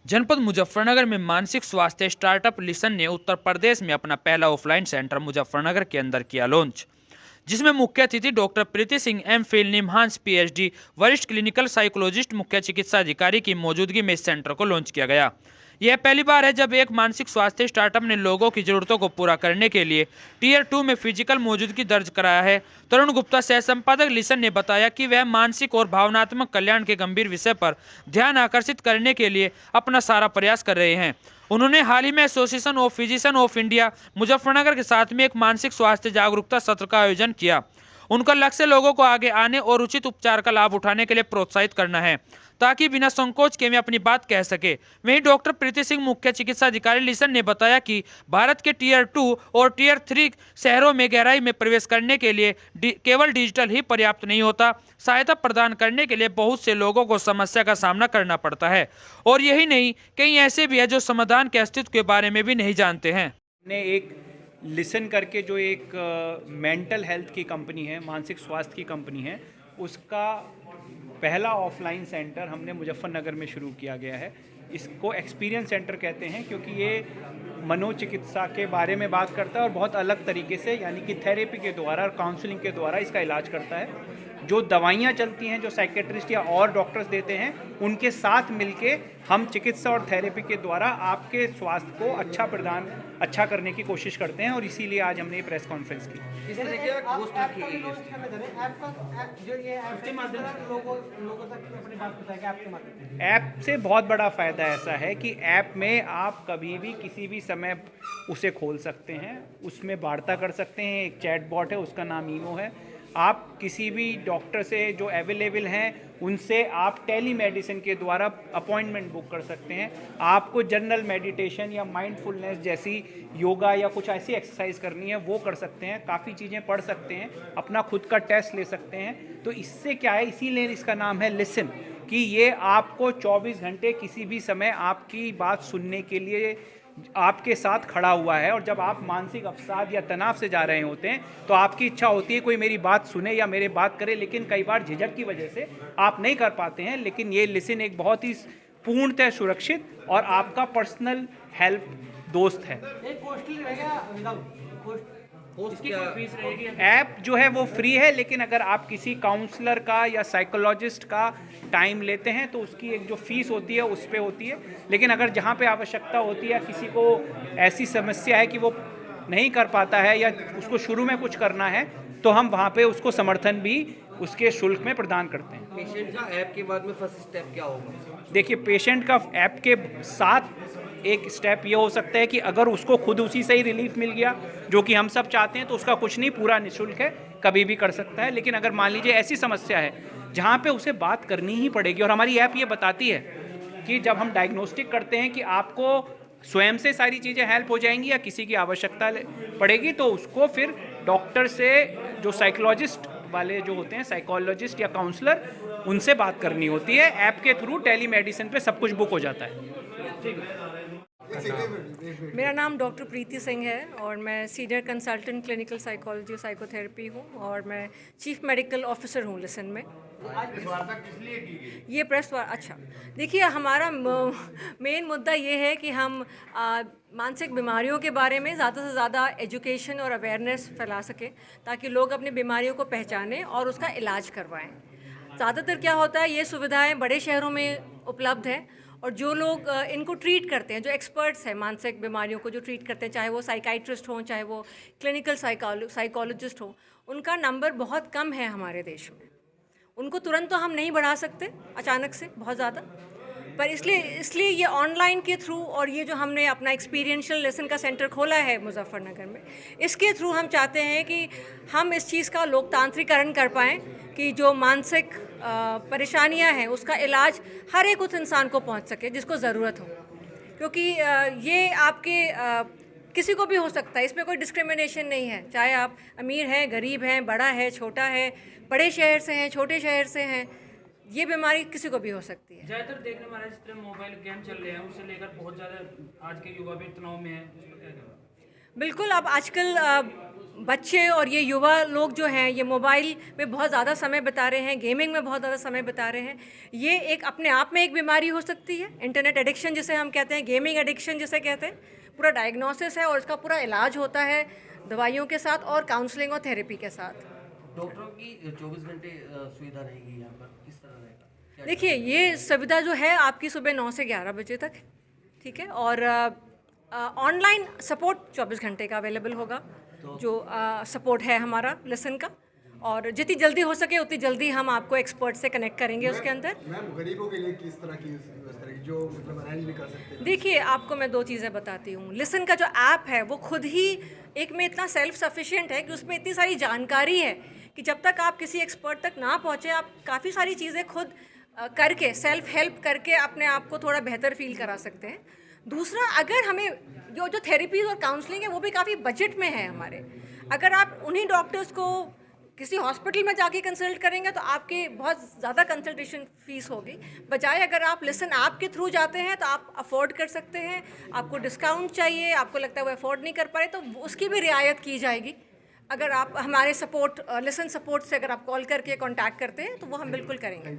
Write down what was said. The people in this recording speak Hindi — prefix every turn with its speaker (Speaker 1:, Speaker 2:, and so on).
Speaker 1: जनपद मुजफ्फरनगर में मानसिक स्वास्थ्य स्टार्टअप लिसन ने उत्तर प्रदेश में अपना पहला ऑफलाइन सेंटर मुजफ्फरनगर के अंदर किया लॉन्च, जिसमें मुख्य अतिथि doctor Preeti Singh M Phil NIMHANS PhD वरिष्ठ क्लिनिकल साइकोलॉजिस्ट मुख्य चिकित्सा अधिकारी की मौजूदगी में इस सेंटर को लॉन्च किया गया। यह पहली बार है जब एक मानसिक स्वास्थ्य स्टार्टअप ने लोगों की जरूरतों को पूरा करने के लिए टीयर 2 में फिजिकल मौजूदगी दर्ज कराया है। तरुण गुप्ता सह संपादक लिसन ने बताया कि वह मानसिक और भावनात्मक कल्याण के गंभीर विषय पर ध्यान आकर्षित करने के लिए अपना सारा प्रयास कर रहे हैं। उन्होंने हाल ही में association of physician of India Muzaffarnagar के साथ में एक मानसिक स्वास्थ्य जागरूकता सत्र का आयोजन किया। उनका लक्ष्य लोगों को आगे आने और उचित उपचार का लाभ उठाने के लिए प्रोत्साहित करना है, ताकि बिना संकोच के वे अपनी बात कह सके। वहीं डॉक्टर प्रीति सिंह मुख्य चिकित्सा अधिकारी लिसन ने बताया कि भारत के टीयर 2 और टीयर 3 शहरों में गहराई में प्रवेश करने के लिए केवल डिजिटल ही पर्याप्त नहीं होता। सहायता प्रदान करने के लिए बहुत से लोगों को समस्या का सामना करना पड़ता है, और यही नहीं, कई ऐसे भी है जो समाधान के अस्तित्व के बारे में भी नहीं जानते हैं।
Speaker 2: ने एक लिसन करके जो एक मेंटल हेल्थ की कंपनी है, मानसिक स्वास्थ्य की कंपनी है, उसका पहला ऑफलाइन सेंटर हमने मुजफ्फरनगर में शुरू किया गया है। इसको एक्सपीरियंस सेंटर कहते हैं क्योंकि ये मनोचिकित्सा के बारे में बात करता है और बहुत अलग तरीके से, यानी कि थेरेपी के द्वारा और काउंसलिंग के द्वारा इसका इलाज करता है। जो दवाइयाँ चलती हैं, जो साइकेट्रिस्ट या और डॉक्टर्स देते हैं, उनके साथ मिलके हम चिकित्सा और थेरेपी के द्वारा आपके स्वास्थ्य को अच्छा करने की कोशिश करते हैं, और इसीलिए आज हमने ये प्रेस कॉन्फ्रेंस की।
Speaker 3: इस तरह की पोस्ट रखी गई है।
Speaker 2: ऐप से बहुत बड़ा फ़ायदा ऐसा है कि ऐप में आप कभी भी किसी भी समय उसे खोल सकते हैं, उसमें वार्ता कर सकते हैं। एक चैट बॉट है, उसका नाम ईमो है। आप किसी भी डॉक्टर से जो अवेलेबल हैं उनसे आप टेली मेडिसिन के द्वारा अपॉइंटमेंट बुक कर सकते हैं। आपको जनरल मेडिटेशन या माइंडफुलनेस जैसी योगा या कुछ ऐसी एक्सरसाइज करनी है वो कर सकते हैं। काफ़ी चीज़ें पढ़ सकते हैं, अपना खुद का टेस्ट ले सकते हैं। तो इससे क्या है, इसीलिए इसका नाम है लिसन, कि ये आपको 24 घंटे किसी भी समय आपकी बात सुनने के लिए आपके साथ खड़ा हुआ है। और जब आप मानसिक अवसाद या तनाव से जा रहे होते हैं तो आपकी इच्छा होती है कोई मेरी बात सुने या मेरे बात करे, लेकिन कई बार झिझक की वजह से आप नहीं कर पाते हैं। लेकिन ये लिसन एक बहुत ही पूर्णतः सुरक्षित और आपका पर्सनल हेल्प दोस्त है। ऐप जो है वो फ्री है, लेकिन अगर आप किसी काउंसलर का या साइकोलॉजिस्ट का टाइम लेते हैं तो उसकी एक जो फीस होती है उस पे होती है। लेकिन अगर जहाँ पे आवश्यकता होती है, किसी को ऐसी समस्या है कि वो नहीं कर पाता है या उसको शुरू में कुछ करना है, तो हम वहाँ पे उसको समर्थन भी उसके शुल्क में प्रदान करते हैं।
Speaker 3: पेशेंट का ऐप के बाद में फर्स्ट स्टेप क्या होगा?
Speaker 2: देखिए, पेशेंट का ऐप के साथ एक स्टेप ये हो सकता है कि अगर उसको खुद उसी से ही रिलीफ मिल गया, जो कि हम सब चाहते हैं, तो उसका कुछ नहीं, पूरा निःशुल्क है, कभी भी कर सकता है। लेकिन अगर मान लीजिए ऐसी समस्या है जहाँ पे उसे बात करनी ही पड़ेगी, और हमारी ऐप ये बताती है कि जब हम डायग्नोस्टिक करते हैं कि आपको स्वयं से सारी चीज़ें हेल्प हो जाएंगी या किसी की आवश्यकता पड़ेगी, तो उसको फिर डॉक्टर से, जो साइकोलॉजिस्ट वाले जो होते हैं, साइकोलॉजिस्ट या काउंसलर, उनसे बात करनी होती है। ऐप के थ्रू टेली मेडिसिन पे सब कुछ बुक हो जाता है।
Speaker 4: मेरा नाम डॉक्टर प्रीति सिंह है और मैं सीनियर कंसल्टेंट क्लिनिकल साइकोलॉजी और साइकोथेरेपी हूँ, और मैं चीफ मेडिकल ऑफिसर हूँ लिसन में। ये प्रेस वार्ता, अच्छा, देखिए, हमारा मेन मुद्दा ये है कि हम मानसिक बीमारियों के बारे में ज़्यादा से ज़्यादा एजुकेशन और अवेयरनेस फैला सकें, ताकि लोग अपनी बीमारियों को पहचानें और उसका इलाज करवाएं। ज़्यादातर क्या होता है, ये सुविधाएं बड़े शहरों में उपलब्ध हैं, और जो लोग इनको ट्रीट करते हैं, जो एक्सपर्ट्स हैं मानसिक बीमारियों को जो ट्रीट करते हैं, चाहे वो साइकाइट्रिस्ट हों, चाहे वो क्लिनिकल साइकोलॉजिस्ट हों, उनका नंबर बहुत कम है हमारे देश में। उनको तुरंत तो हम नहीं बढ़ा सकते अचानक से बहुत ज़्यादा, पर इसलिए ये ऑनलाइन के थ्रू, और ये जो हमने अपना एक्सपीरियंशियल लेसन का सेंटर खोला है मुजफ्फरनगर में, इसके थ्रू हम चाहते हैं कि हम इस चीज़ का लोकतांत्रिकरण कर पाएँ कि जो मानसिक परेशानियां हैं उसका इलाज हर एक उस इंसान को पहुंच सके जिसको ज़रूरत हो। क्योंकि ये आपके किसी को भी हो सकता है, इसमें कोई डिस्क्रिमिनेशन नहीं है, चाहे आप अमीर हैं, गरीब हैं, बड़ा है, छोटा है, बड़े शहर से हैं, छोटे शहर से हैं, ये बीमारी किसी को भी हो सकती है।
Speaker 1: ज़्यादातर देखने में आ रहा है जिस तरह मोबाइल गेम चल रहे हैं, उससे लेकर बहुत ज़्यादा आज के युवा भी तनाव में है।
Speaker 4: बिल्कुल, अब आजकल बच्चे और ये युवा लोग जो हैं ये मोबाइल में बहुत ज़्यादा समय बिता रहे हैं, गेमिंग में बहुत ज़्यादा समय बिता रहे हैं। ये एक अपने आप में एक बीमारी हो सकती है, इंटरनेट एडिक्शन जिसे हम कहते हैं, गेमिंग एडिक्शन जिसे कहते हैं। पूरा डायग्नोसिस है और इसका पूरा इलाज होता है दवाइयों के साथ और काउंसलिंग और थेरेपी के साथ।
Speaker 3: डॉक्टरों की 24 घंटे सुविधा रहेगी यहाँ पर, किस तरह रहेगा?
Speaker 4: देखिए, ये सुविधा जो है आपकी सुबह 9 से 11 बजे तक, ठीक है, और ऑनलाइन सपोर्ट 24 घंटे का अवेलेबल होगा, जो सपोर्ट है हमारा लिसन का, और जितनी जल्दी हो सके उतनी जल्दी हम आपको एक्सपर्ट से कनेक्ट करेंगे उसके अंदर।
Speaker 5: मैम, गरीबों के लिए किस तरह की व्यवस्था रहेगी जो मतलब अरेंज भी कर सकते हैं?
Speaker 4: देखिए, आपको मैं 2 चीज़ें बताती हूँ। लिसन का जो ऐप है वो खुद ही एक में इतना सेल्फ सफिशिएंट है कि उसमें इतनी सारी जानकारी है कि जब तक आप किसी एक्सपर्ट तक ना पहुँचे आप काफ़ी सारी चीज़ें खुद करके, सेल्फ हेल्प करके अपने आप को थोड़ा बेहतर फील करा सकते हैं। दूसरा, अगर हमें जो थेरेपीज और काउंसलिंग है वो भी काफ़ी बजट में है हमारे। अगर आप उन्हीं डॉक्टर्स को किसी हॉस्पिटल में जाके कंसल्ट करेंगे तो आपकी बहुत ज़्यादा कंसल्टेशन फीस होगी, बजाय अगर आप लिसन ऐप के थ्रू जाते हैं तो आप अफोर्ड कर सकते हैं। आपको डिस्काउंट चाहिए, आपको लगता है वो अफोर्ड नहीं कर पा रहे, तो उसकी भी रियायत की जाएगी। अगर आप हमारे सपोर्ट लिसन सपोर्ट से अगर आप कॉल करके कॉन्टैक्ट करते हैं तो वो हम बिल्कुल करेंगे।